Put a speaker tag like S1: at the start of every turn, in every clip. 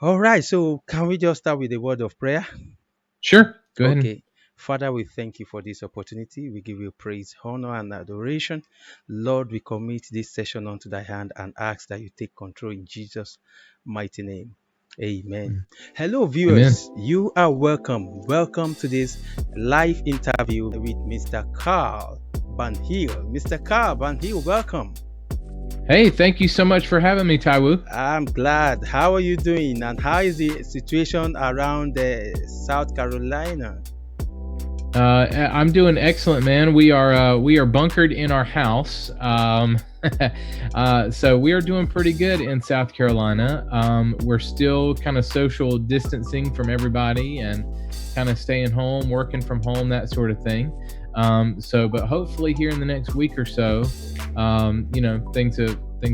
S1: All right, so can we just start with a word of prayer?
S2: Sure. Go ahead.
S1: Okay. Father, we thank you for this opportunity. We give you praise, honor, and adoration. Lord, we commit this session unto thy hand and ask that you take control in Jesus' mighty name. Amen. Hello,
S2: Amen.
S1: viewers. You are welcome. Welcome to this live interview with Mr. Carl Barnhill. Mr. Carl Barnhill, welcome.
S2: Hey, thank you so much for having me, Taiwu.
S1: I'm glad. How are you doing? And how is the situation around South Carolina?
S2: I'm doing excellent, man. We are bunkered in our house, so we are doing pretty good in South Carolina. We're still kind of social distancing from everybody and kind of staying home, working from home, that sort of thing. But hopefully here in the next week or so, things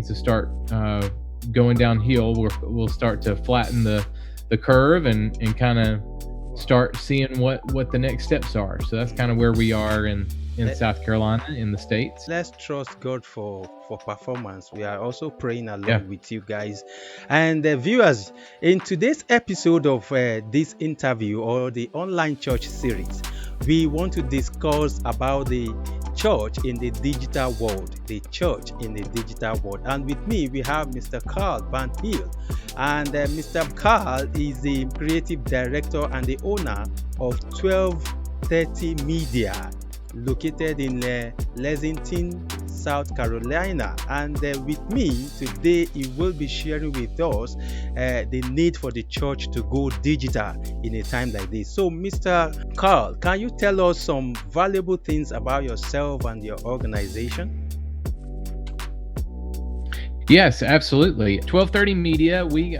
S2: to start going downhill. We'll start to flatten the curve and kind of start seeing what the next steps are. So that's kind of where we are in
S1: Let,
S2: South Carolina in the States.
S1: let's trust God for performance. We are also praying
S2: Yeah.
S1: along with you guys. And viewers, in today's episode of this interview or the online church series, we want to discuss about the church in the digital world. The church in the digital world. And with me, we have Mr. Carl Van Hill. And Mr. Carl is the creative director and the owner of 1230 Media, located in Lexington, South Carolina. And with me today, he will be sharing with us the need for the church to go digital in a time like this. So, Mr. Carl, can you tell us some valuable things about yourself and your organization?
S2: Yes, absolutely. 1230 Media, we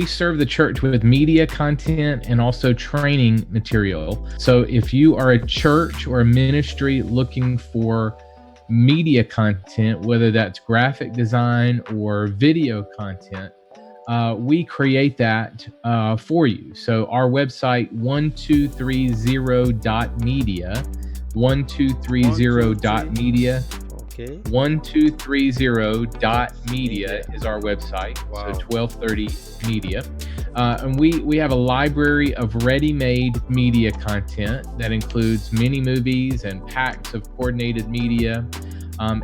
S2: serve the church with media content and also training material. So if you are a church or a ministry looking for media content, whether that's graphic design or video content, we create that for you. So our website 1230.media,
S1: One, two, three.
S2: 1230.media,
S1: Okay.
S2: 1230.media
S1: Media.
S2: is our website. So
S1: Wow.
S2: 1230 Media. And we have a library of ready-made media content that includes mini movies and packs of coordinated media,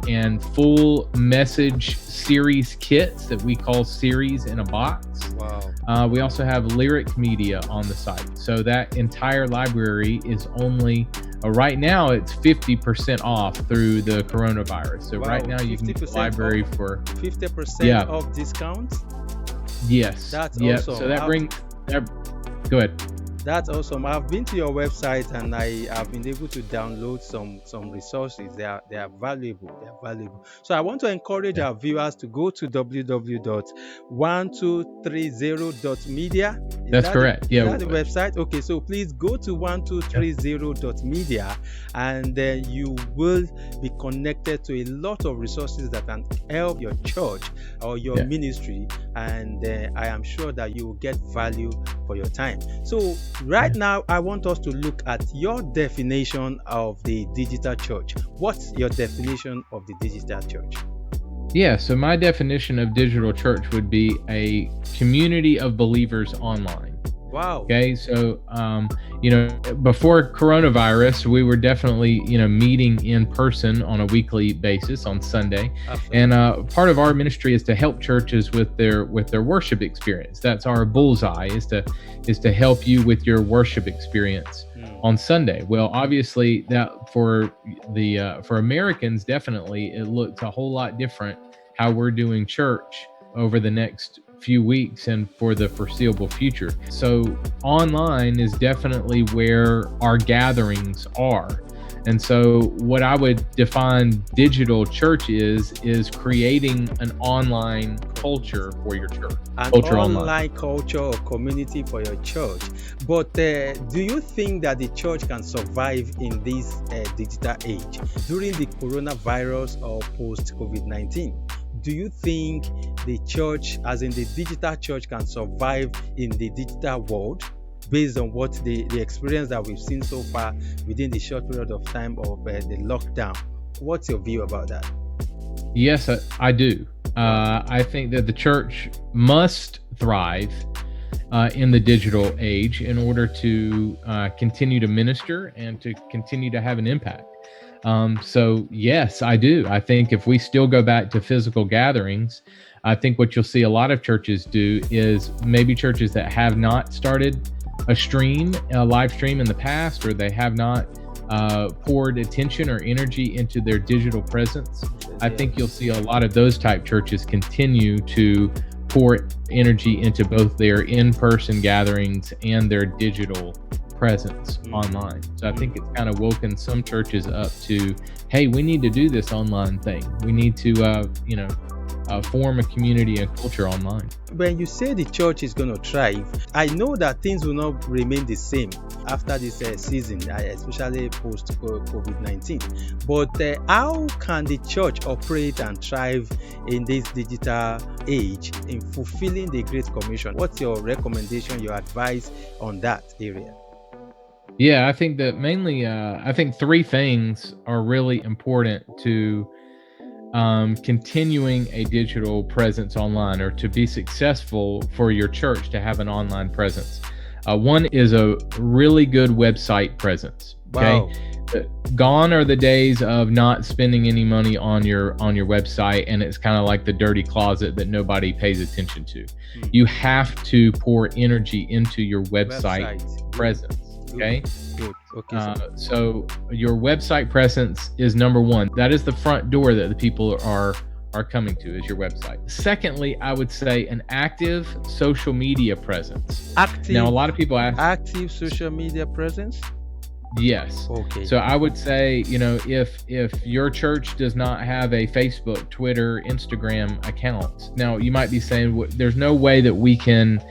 S2: and full message series kits that we call series in a box.
S1: Wow.
S2: We also have lyric media on the site. So that entire library is only right now it's 50% off through the coronavirus. So right
S1: Wow.
S2: now you can get the
S1: 50%
S2: library
S1: off.
S2: for
S1: 50%
S2: yeah,
S1: off discount.
S2: yes,
S1: That's
S2: yep. So
S1: awesome.
S2: that brings that. Go ahead.
S1: That's awesome. I've been to your website and I have been able to download some resources. They are valuable. They are valuable. So I want to encourage
S2: Yeah,
S1: our viewers to go to www.1230.media. Is
S2: that's
S1: that the
S2: correct.
S1: is
S2: Yeah,
S1: that the website? Okay, so please go to 1230.media and then you will be connected to a lot of resources that can help your church or your
S2: yeah,
S1: ministry. And I am sure that you will get value for your time. So right
S2: yeah.
S1: now, I want us to look at your definition of the digital church. What's your definition of the digital church?
S2: Yeah, so my definition of digital church would be a community of believers online.
S1: Wow.
S2: Okay, so before coronavirus, we were definitely meeting in person on a weekly basis on Sunday, and
S1: Absolutely.
S2: part of our ministry is to help churches with their worship experience. That's our bullseye is to help you with your worship experience
S1: Hmm.
S2: on Sunday. Well, obviously that for Americans, definitely it looks a whole lot different how we're doing church over the next few weeks and for the foreseeable future. So online is definitely where our gatherings are. And so what I would define digital church is creating an online culture
S1: Community.
S2: for your church.
S1: An
S2: Culture online.
S1: online culture or community for your church. But do you think that the church can survive in this digital age during the coronavirus or post COVID 19? Do you think the church, as in the digital church, can survive in the digital world based on what the experience that we've seen so far within the short period of time of the lockdown? What's your view about that?
S2: Yes, I do.
S1: Wow.
S2: I think that the church must thrive in the digital age in order to continue to minister and to continue to have an impact. So yes, I do. I think if we still go back to physical gatherings, I think what you'll see a lot of churches do is maybe churches that have not started a live stream in the past, or they have not poured attention or energy into their digital presence. I think you'll see a lot of those type churches continue to pour energy into both their in-person gatherings and their digital presence online. So I think it's kind of woken some churches up to, hey, we need to do this online thing. We need to, form a community and culture online.
S1: When you say the church is going to thrive, I know that things will not remain the same after this season, especially post COVID-19. But how can the church operate and thrive in this digital age in fulfilling the Great Commission? What's your recommendation, your advice on that area?
S2: Yeah, I think that mainly, I think three things are really important to continuing a digital presence online, or to be successful for your church to have an online presence. One is a really good website presence. Okay.
S1: Wow.
S2: Gone are the days of not spending any money on your website, and it's kind of like the dirty closet that nobody pays attention to. You have to pour energy into your website presence. Okay.
S1: Good. Okay.
S2: So your website presence is number one. That is the front door that the people are coming to, is your website. Secondly, I would say an active social media presence. Now, a lot of people ask,
S1: active social media presence?
S2: Yes.
S1: Okay.
S2: So I would say, if your church does not have a Facebook, Twitter, Instagram account, now you might be saying, there's no way that we can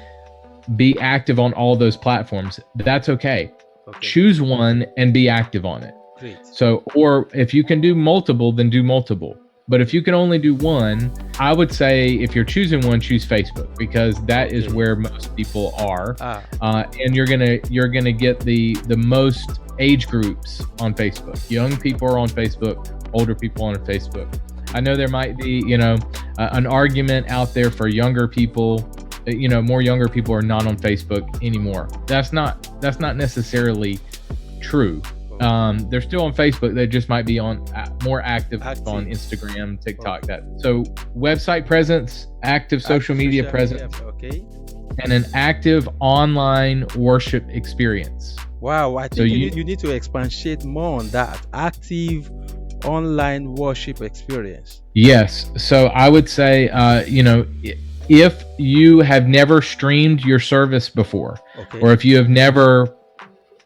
S2: be active on all those platforms. That's okay. Choose one and be active on it.
S1: Great.
S2: So, or if you can do multiple, then do multiple. But if you can only do one, I would say if you're choosing one, choose Facebook, because that is where most people are. And you're gonna get the most age groups on Facebook. Young people are on Facebook, older people on Facebook. I know there might be, an argument out there for younger people. More younger people are not on Facebook anymore. That's not necessarily true. They're still on Facebook. They just might be on more active on Instagram, TikTok. So website presence, active social media presence, and an active online worship experience.
S1: Wow, I think you need to expatiate more on that. Active online worship experience.
S2: Yes. So I would say, if you have never streamed your service before, or if you have never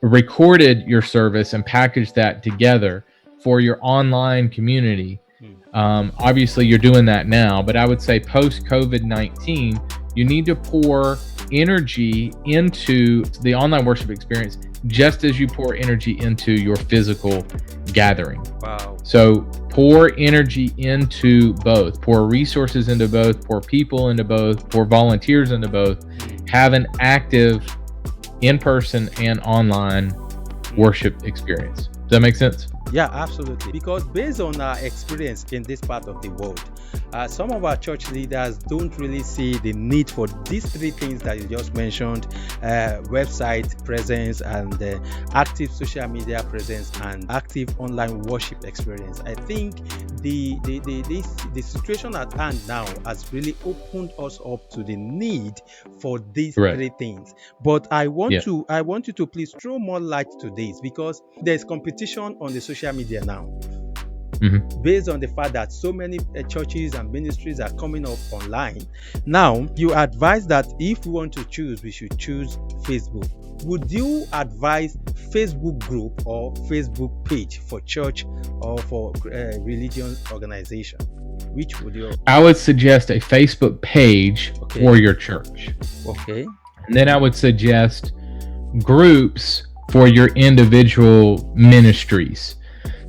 S2: recorded your service and packaged that together for your online community, obviously you're doing that now, but I would say post COVID-19, you need to pour energy into the online worship experience just as you pour energy into your physical gathering.
S1: Wow.
S2: So pour energy into both, pour resources into both, pour people into both, pour volunteers into both. Have an active in-person and online worship experience. Does that make sense?
S1: Yeah, absolutely. Because based on our experience in this part of the world, some of our church leaders don't really see the need for these three things that you just mentioned: website presence, and active social media presence, and active online worship experience. I think the situation at hand now has really opened us up to the need for these three things. But I want you to please throw more light to this, because there's competition on the social media now. Based on the fact that so many churches and ministries are coming up online. Now, you advise that if we want to choose, we should choose Facebook. Would you advise Facebook group or Facebook page for church or for religious organization? Which would you?
S2: I would suggest a Facebook page for your church.
S1: Okay.
S2: And then I would suggest groups for your individual ministries.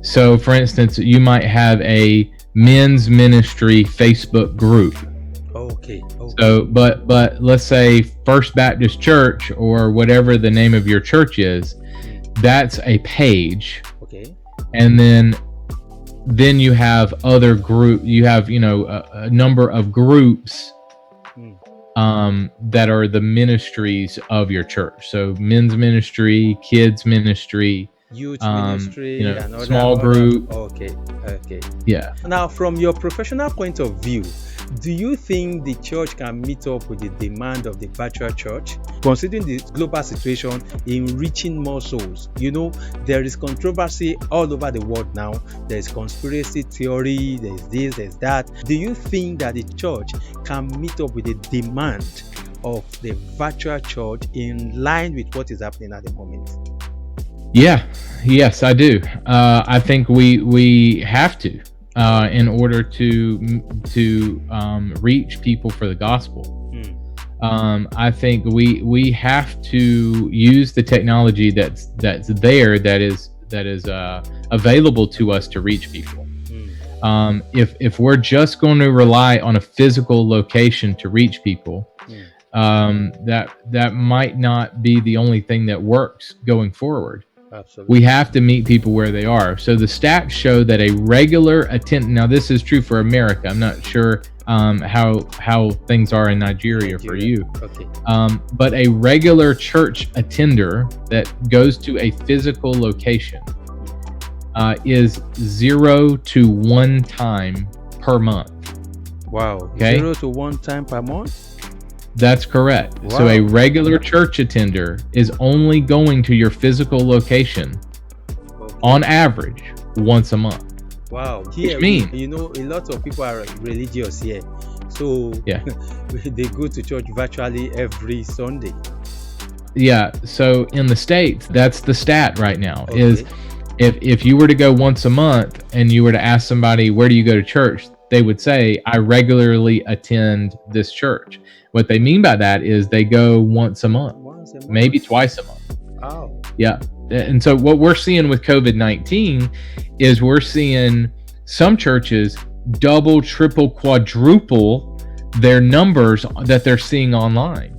S2: So, for instance, you might have a men's ministry Facebook group.
S1: Okay.
S2: So, but let's say First Baptist Church, or whatever the name of your church is, that's a page.
S1: Okay.
S2: And then you have other group. You have a number of groups that are the ministries of your church. So men's ministry, kids ministry,
S1: Youth ministry and
S2: small
S1: other.
S2: group.
S1: Okay.
S2: Yeah.
S1: Now, from your professional point of view, do you think the church can meet up with the demand of the virtual church, considering the global situation in reaching more souls? There is controversy all over the world now. There's conspiracy theory, there's this, there's that. Do you think that the church can meet up with the demand of the virtual church in line with what is happening at the moment?
S2: Yes, I do. I think we have to, in order to reach people for the gospel. I think we have to use the technology that's there, that is available to us to reach people. If we're just going to rely on a physical location to reach people, that might not be the only thing that works going forward.
S1: Absolutely.
S2: We have to meet people where they are. So the stats show that a regular attendant, now this is true for America, I'm not sure how things are in Nigeria for you.
S1: Okay.
S2: But a regular church attender that goes to a physical location is 0 to 1 time per month.
S1: Wow.
S2: Okay?
S1: 0 to 1 time per month?
S2: That's correct.
S1: Wow.
S2: So a regular church attender is only going to your physical location on average once a month.
S1: Wow.
S2: Here, which means,
S1: a lot of people are religious here. So
S2: yeah,
S1: they go to church virtually every Sunday.
S2: Yeah. So in the States, that's the stat right now.
S1: Okay.
S2: Is if you were to go once a month and you were to ask somebody, where do you go to church? They would say, I regularly attend this church. What they mean by that is they go once a month, maybe twice a month.
S1: Oh.
S2: Yeah. And so what we're seeing with COVID-19 is we're seeing some churches double, triple, quadruple their numbers that they're seeing online.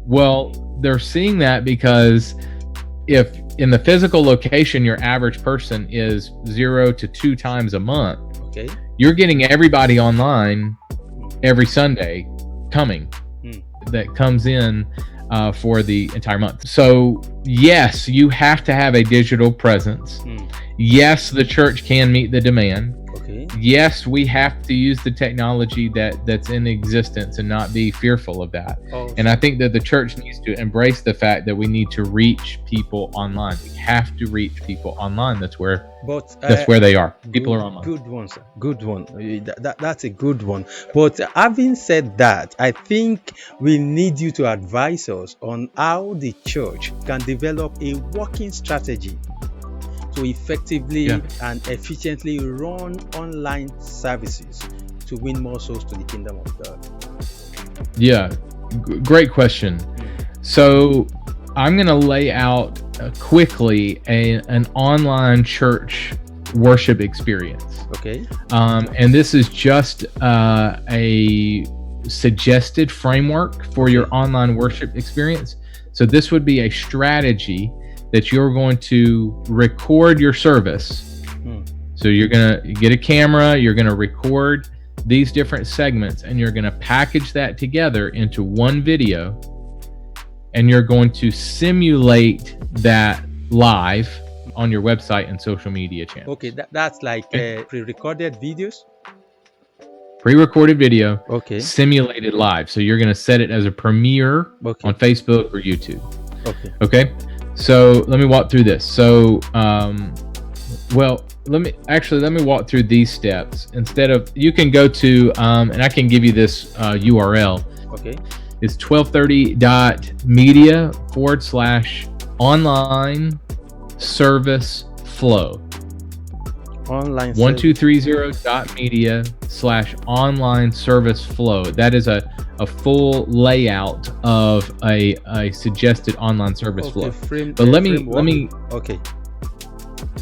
S2: Well, they're seeing that because if in the physical location, your average person is 0 to 2 times a month,
S1: okay,
S2: you're getting everybody online every Sunday coming that comes in for the entire month. So yes, you have to have a digital presence. Yes, the church can meet the demand.
S1: Okay.
S2: Yes, we have to use the technology that's in existence and not be fearful of that. And I think that the church needs to embrace the fact that we need to reach people online. We have to reach people online. That's where they are. People are online.
S1: Good one, sir. Good one. That's a good one. But having said that, I think we need you to advise us on how the church can develop a working strategy to effectively and efficiently run online services to win more souls to the kingdom of God.
S2: Yeah, great question. So I'm going to lay out quickly an online church worship experience.
S1: Okay.
S2: And this is just a suggested framework for your online worship experience. So this would be a strategy that you're going to record your service. So you're going to get a camera, you're going to record these different segments, and you're going to package that together into one video, and you're going to simulate that live on your website and social media channels.
S1: Okay, that's like pre-recorded videos?
S2: Pre-recorded video,
S1: okay,
S2: simulated live. So you're going to set it as a premiere on Facebook or YouTube. Okay. So let me walk through this. So, let me walk through these steps. Instead of, you can go to, and I can give you this URL.
S1: Okay.
S2: It's 1230.media/online service flow.
S1: Online
S2: 1230.media/online service flow. That is a full layout of a suggested online service flow. But let me.
S1: Okay.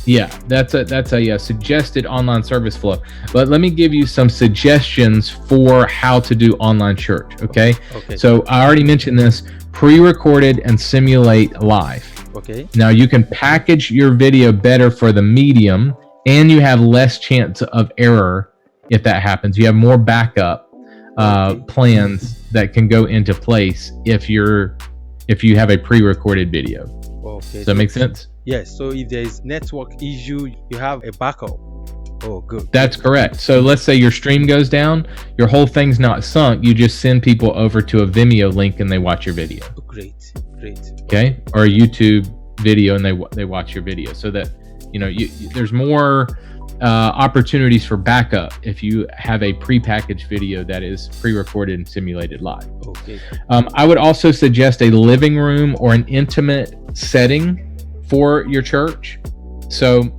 S2: Yeah, that's a suggested online service flow. But let me give you some suggestions for how to do online church. Okay. So I already mentioned this: pre-recorded and simulate live.
S1: Okay.
S2: Now you can package your video better for the medium, and you have less chance of error if that happens. You have more backup
S1: Okay.
S2: plans that can go into place if you have a pre-recorded video.
S1: Okay.
S2: Does that make sense?
S1: Yes. So if there is network issue, you have a backup. Oh, good.
S2: That's correct. So let's say your stream goes down, your whole thing's not sunk. You just send people over to a Vimeo link and they watch your video.
S1: Oh, great.
S2: Okay, or a YouTube video and they watch your video, so that there's more opportunities for backup if you have a prepackaged video that is pre-recorded and simulated live.
S1: Okay.
S2: I would also suggest a living room or an intimate setting for your church. So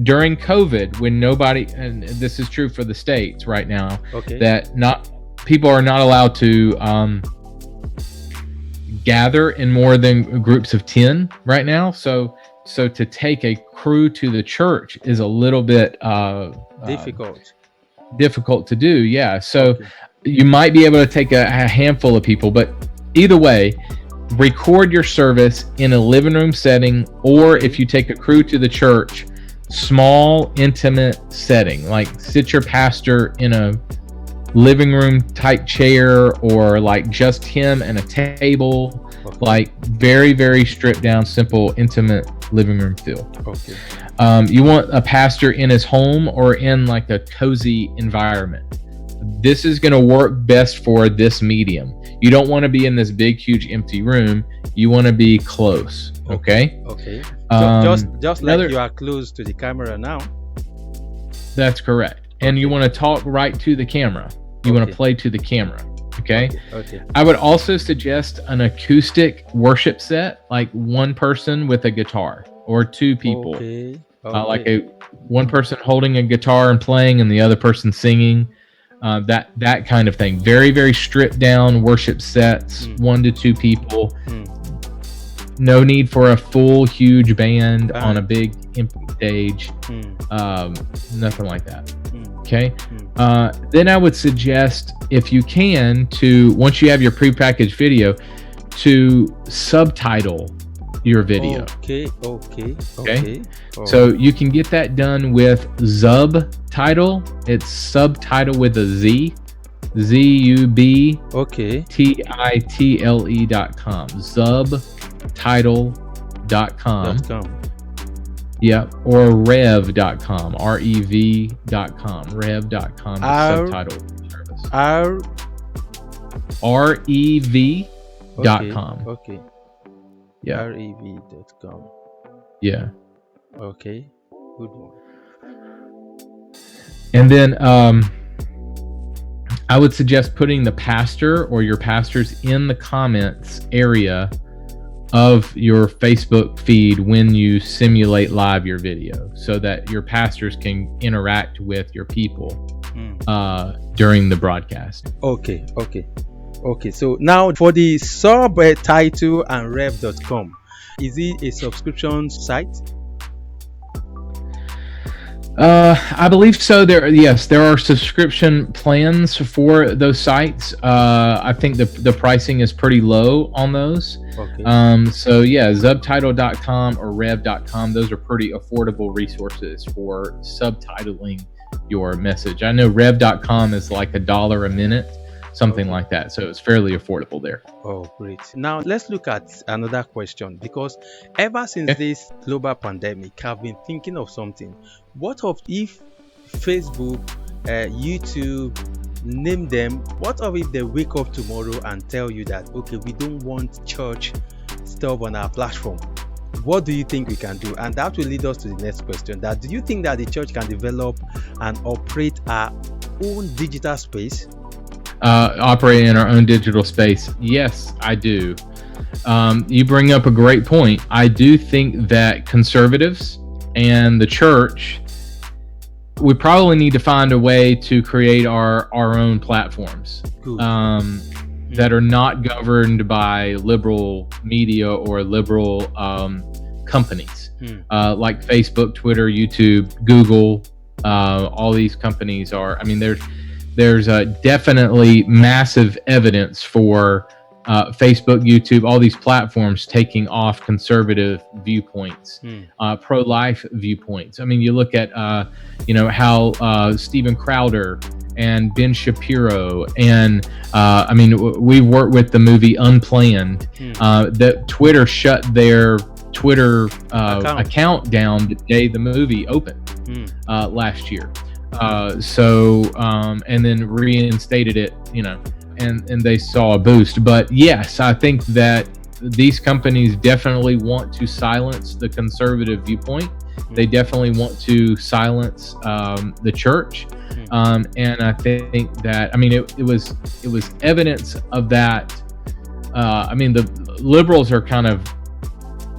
S2: during COVID, when nobody, and this is true for the States right now,
S1: Okay.
S2: that people are not allowed to gather in more than groups of 10 right now. So to take a crew to the church is a little bit difficult to do. Yeah. So you might be able to take a handful of people, but either way, record your service in a living room setting, or if you take a crew to the church, small, intimate setting, like sit your pastor in a living room type chair, or like just him and a table, like very, very stripped down, simple, intimate living room feel.
S1: Okay.
S2: You want a pastor in his home or in like a cozy environment. This is going to work best for this medium. You don't want to be in this big, huge, empty room. You want to be close. Okay.
S1: Okay. Just like you are close to the camera now.
S2: That's correct. And you want to talk right to the camera. You want to play to the camera. Okay. I would also suggest an acoustic worship set, like one person with a guitar or two people. Like one person holding a guitar and playing and the other person singing. That kind of thing. Very, very stripped down worship sets, 1 to 2 people. No need for a full, huge band on a big empty stage. Nothing like that. Okay. Then I would suggest, if you can, to, once you have your prepackaged video, to subtitle your video. Okay. So you can get that done with Zubtitle. It's subtitle with a Z. Zubtitle.com. Zubtitle.com. Yeah, or rev.com, rev.com, rev.com, subtitle service. rev.com.
S1: Okay.
S2: Yeah.
S1: rev.com.
S2: Yeah.
S1: Okay. Good one.
S2: And then I would suggest putting the pastor or your pastors in the comments area of your Facebook feed when you simulate live your video, so that your pastors can interact with your people during the broadcast.
S1: Okay. So now for the subtitle and rev.com, is it a subscription site?
S2: I believe so. There are subscription plans for those sites. I think the pricing is pretty low on those.
S1: Okay.
S2: So yeah, Zubtitle.com or rev.com, those are pretty affordable resources for subtitling your message. I know rev.com is like $1 a minute, something like that. So it's fairly affordable there.
S1: Oh, great. Now let's look at another question, because ever since this global pandemic, I've been thinking of something. What if Facebook, YouTube, name them, what if they wake up tomorrow and tell you that, okay, we don't want church stuff on our platform? What do you think we can do? And that will lead us to the next question. That, do you think that the church can develop and operate our own digital space?
S2: Operate in our own digital space? Yes, I do. You bring up a great point. I do think that conservatives and the church, we probably need to find a way to create our own platforms that are not governed by liberal media or liberal companies like Facebook, Twitter, YouTube, Google. All these companies are, I mean, there's definitely massive evidence for Facebook, YouTube, all these platforms taking off conservative viewpoints, pro-life viewpoints. I mean, you look at how Steven Crowder and Ben Shapiro, and I mean, we've worked with the movie Unplanned. That Twitter shut their Twitter account down the day the movie opened last year. And then reinstated it, and they saw a boost. But yes, I think that these companies definitely want to silence the conservative viewpoint. They definitely want to silence the church. And I think that, I mean, it was evidence of that. I mean, the liberals are kind of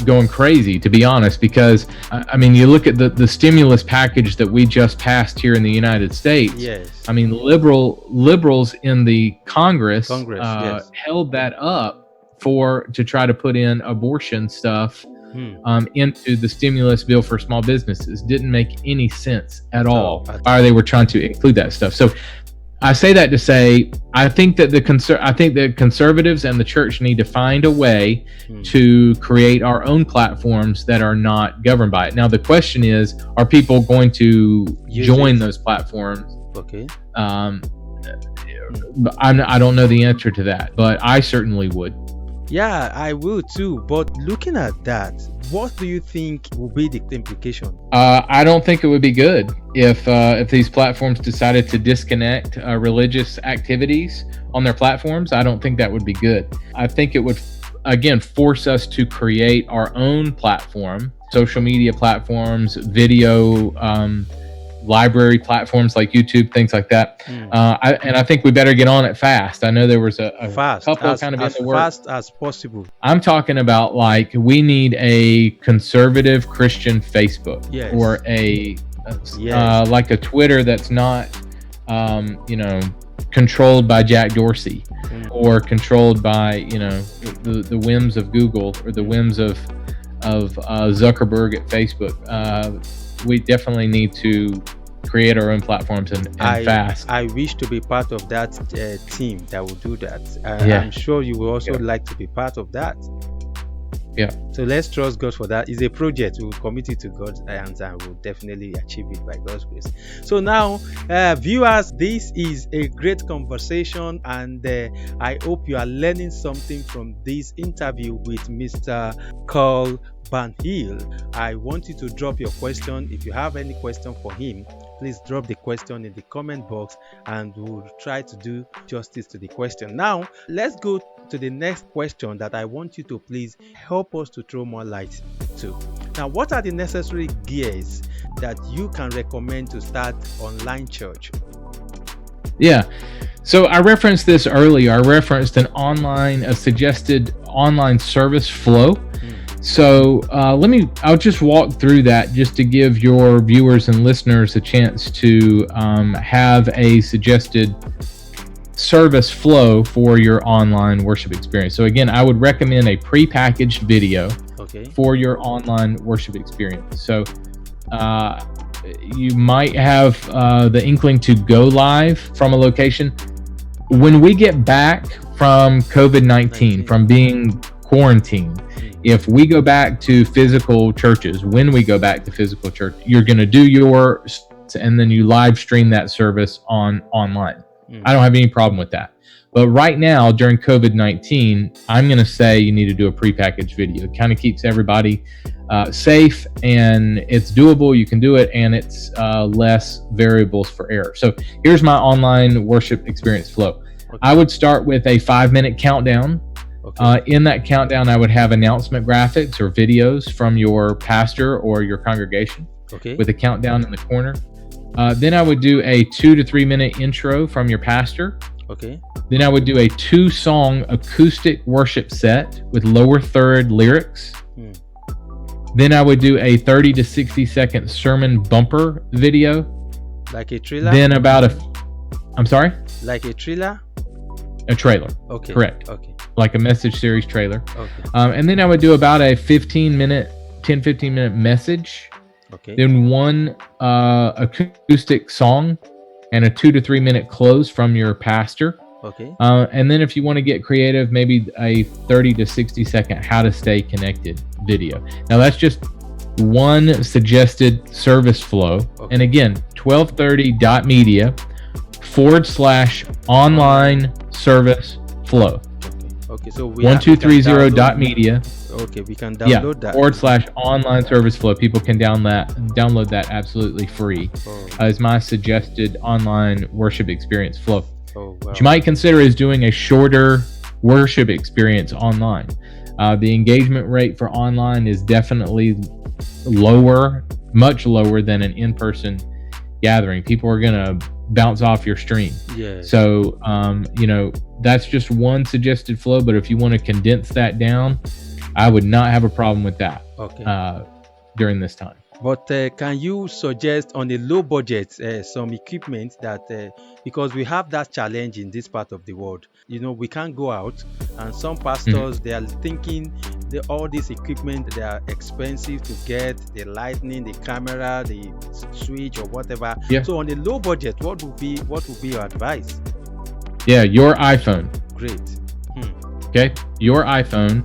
S2: going crazy, to be honest, because I mean, you look at the stimulus package that we just passed here in the United States.
S1: Yes.
S2: I mean, liberals in the Congress
S1: yes.
S2: held that up to try to put in abortion stuff into the stimulus bill for small businesses. Didn't make any sense at all. Why they were trying to include that stuff. So I say that to say, I think that the conservatives and the church need to find a way to create our own platforms that are not governed by it. Now, the question is, are people going to join those platforms?
S1: Okay.
S2: I don't know the answer to that, but I certainly would.
S1: Yeah, I will too. But looking at that, what do you think will be the implication?
S2: I don't think it would be good if these platforms decided to disconnect religious activities on their platforms. I don't think that would be good. I think it would, again, force us to create our own platform, social media platforms, video library platforms like YouTube, things like that. I think we better get on it fast. I know there was a couple kind of in the works.
S1: Fast as possible.
S2: I'm talking about, like, we need a conservative Christian Facebook, or like a Twitter that's not controlled by Jack Dorsey, or controlled by the whims of Google or the whims of Zuckerberg at Facebook. We definitely need to create our own platforms and fast.
S1: I wish to be part of that team that will do that. I'm sure you will also like to be part of that.
S2: Yeah.
S1: So let's trust God for that. It's a project. We'll commit it to God's hands and we'll definitely achieve it by God's grace. So now, viewers, this is a great conversation, and I hope you are learning something from this interview with Mr. Carl Barnhill. I want you to drop your question. If you have any question for him, please drop the question in the comment box and we'll try to do justice to the question. Now, let's go to the next question that I want you to please help us to throw more light to. Now, what are the necessary gears that you can recommend to start online church?
S2: Yeah. So I referenced this earlier. I referenced a suggested online service flow. So I'll just walk through that just to give your viewers and listeners a chance to have a suggested service flow for your online worship experience. So again, I would recommend a prepackaged video for your online worship experience. So you might have the inkling to go live from a location. When we get back from COVID-19, from being quarantined, if we go back to physical churches, you're going to do yours and then you live stream that service online. I don't have any problem with that. But right now, during COVID-19, I'm going to say you need to do a prepackaged video. It kind of keeps everybody safe, and it's doable. You can do it, and it's less variables for error. So here's my online worship experience flow. I would start with a 5-minute countdown. In that countdown, I would have announcement graphics or videos from your pastor or your congregation with a countdown in the corner. Then I would do a 2 to 3 minute intro from your pastor. Then I would do a 2-song acoustic worship set with lower third lyrics. Then I would do a 30 to 60 second sermon bumper video.
S1: Like a trailer?
S2: Then I'm sorry?
S1: Like a trailer?
S2: A trailer. Correct. Like a message series trailer. And then I would do about a 15 minute message. Then one acoustic song and a 2 to 3 minute close from your pastor. And then if you want to get creative, maybe a 30 to 60 second how to stay connected video. Now that's just one suggested service flow. And again, 1230.media/. /online service flow.
S1: Okay. So we
S2: 1230.media.
S1: Okay, we can
S2: Yeah,
S1: download that.
S2: /online service flow. People can download that absolutely free as my suggested online worship experience flow.
S1: Wow.
S2: What you might consider is doing a shorter worship experience online. The engagement rate for online is definitely lower, much lower than an in-person gathering. People are going to bounce off your stream.
S1: Yeah.
S2: So, that's just one suggested flow. But if you want to condense that down, I would not have a problem with that.
S1: Okay.
S2: During this time.
S1: But can you suggest on a low budget some equipment that because we have that challenge in this part of the world, we can't go out, and some pastors they are thinking all this equipment, they are expensive to get, the lighting, the camera, the switch or whatever.
S2: Yeah.
S1: So on a low budget, what would be your advice?
S2: Yeah, your iPhone.
S1: Great.
S2: Okay, your iPhone.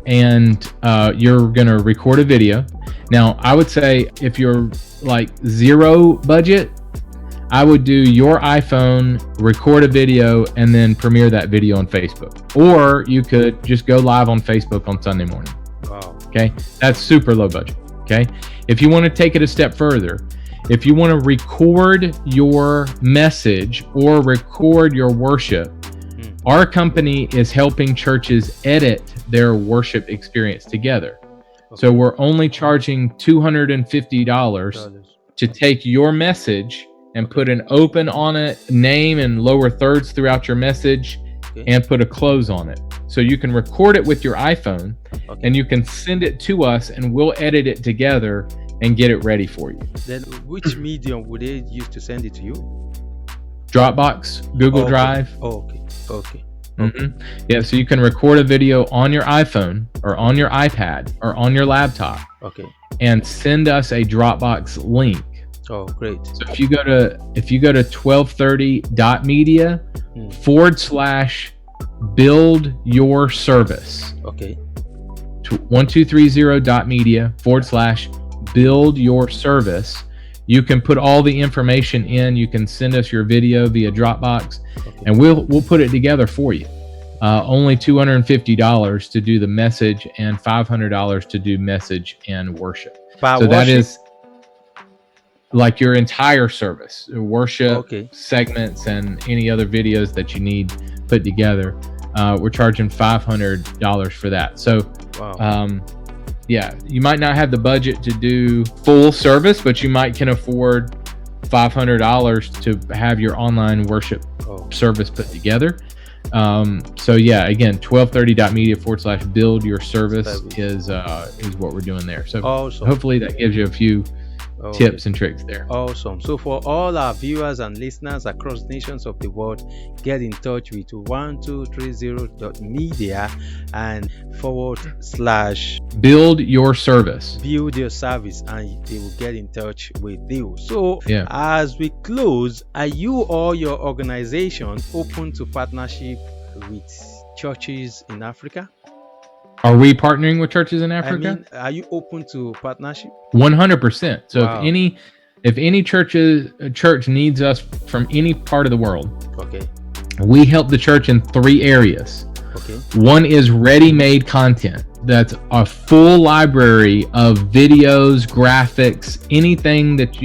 S2: And you're gonna record a video. Now, I would say if you're like zero budget, I would do your iPhone, record a video, and then premiere that video on Facebook. Or you could just go live on Facebook on Sunday morning.
S1: Wow.
S2: Okay, that's super low budget. Okay, if you want to take it a step further, if you want to record your message or record your worship, our company is helping churches edit their worship experience together. Okay. So we're only charging $250 to take your message and put an open on it, name and lower thirds throughout your message, and put a close on it. So you can record it with your iPhone, and you can send it to us, and we'll edit it together and get it ready for you.
S1: Then which medium would they use to send it to you?
S2: Dropbox, Google Drive.
S1: Okay.
S2: Yeah, so you can record a video on your iPhone or on your iPad or on your laptop. Okay. And send us a Dropbox link.
S1: Oh, great. So
S2: if you go to 1230.media /build your service.
S1: Okay.
S2: 1230.media /build your service. You can put all the information in. You can send us your video via Dropbox, and we'll put it together for you. Only $250 to do the message and $500 to do message and worship. That is like your entire service, worship, segments, and any other videos that you need put together. We're charging $500 for that. So, yeah, you might not have the budget to do full service, but you can afford $500 to have your online worship service put together. So yeah, again, 1230.media /build your service is what we're doing there. So hopefully that gives you a few tips and tricks there.
S1: Awesome. So for all our viewers and listeners across nations of the world, get in touch with 1230.media and
S2: /build your service.
S1: Build your service, and they will get in touch with you. So as we close, are you or your organization open to partnership with churches in Africa?
S2: Are we partnering with churches in Africa?
S1: Are you open to partnership?
S2: 100%. So if any church needs us from any part of the world, we help the church in 3 areas. One is ready-made content. That's a full library of videos, graphics, anything that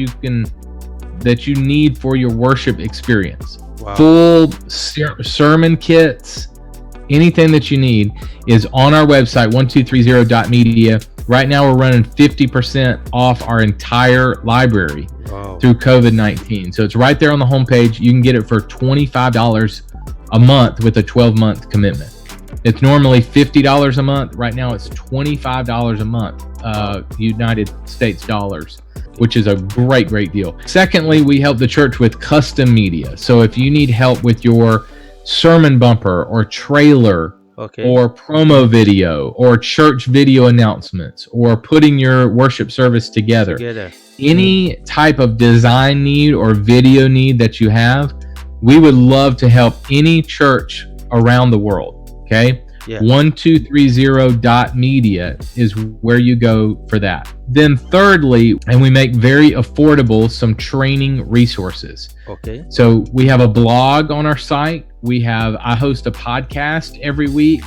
S2: you need for your worship experience. Full sermon kits. Anything that you need is on our website, 1230.media. Right now, we're running 50% off our entire library through COVID-19. So it's right there on the homepage. You can get it for $25 a month with a 12-month commitment. It's normally $50 a month. Right now, it's $25 a month, United States dollars, which is a great, great deal. Secondly, we help the church with custom media. So if you need help with your sermon bumper or trailer or promo video or church video announcements or putting your worship service together. Any type of design need or video need that you have, we would love to help any church around the world.
S1: Yeah.
S2: 1230.media is where you go for that. Then thirdly, and we make very affordable some training resources.
S1: Okay.
S2: So we have a blog on our site. I host a podcast every week.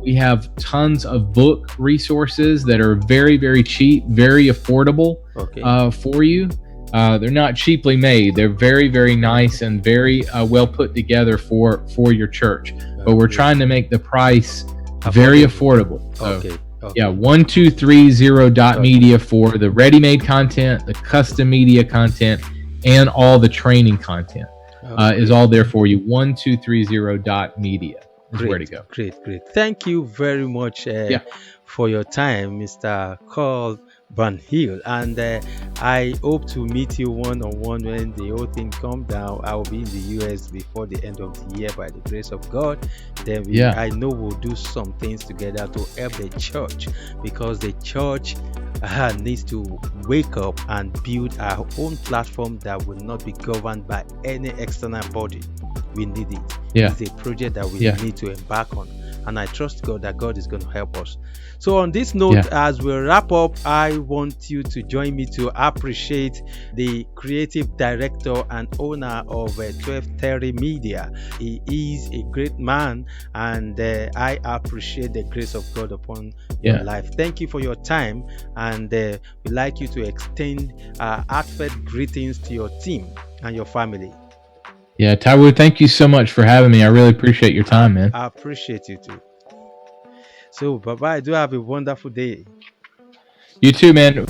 S2: We have tons of book resources that are very, very cheap, very affordable
S1: Okay.
S2: for you. They're not cheaply made. They're very, very nice and very well put together for your church. But we're trying to make the price very affordable. So,
S1: Okay.
S2: yeah, 1230.media for the ready-made content, the custom media content, and all the training content is all there for you. 1230.media is where to go.
S1: Great. Thank you very much for your time, Mr. Carl Barnhill. And I hope to meet you one-on-one when the whole thing comes down. I will be in the US before the end of the year by the grace of God. Then I know we'll do some things together to help the church, because the church needs to wake up and build our own platform that will not be governed by any external body. We need it. It's a project that we need to embark on, and I trust God that God is going to help us. So on this note, as we wrap up, I want you to join me to appreciate the creative director and owner of 1230 Media. He is a great man, and I appreciate the grace of God upon your life. Thank you for your time, and we'd like you to extend heartfelt greetings to your team and your family.
S2: Yeah, Taiwo, thank you so much for having me. I really appreciate your time, man.
S1: I appreciate you too. So, bye-bye. Do have a wonderful day.
S2: You too, man.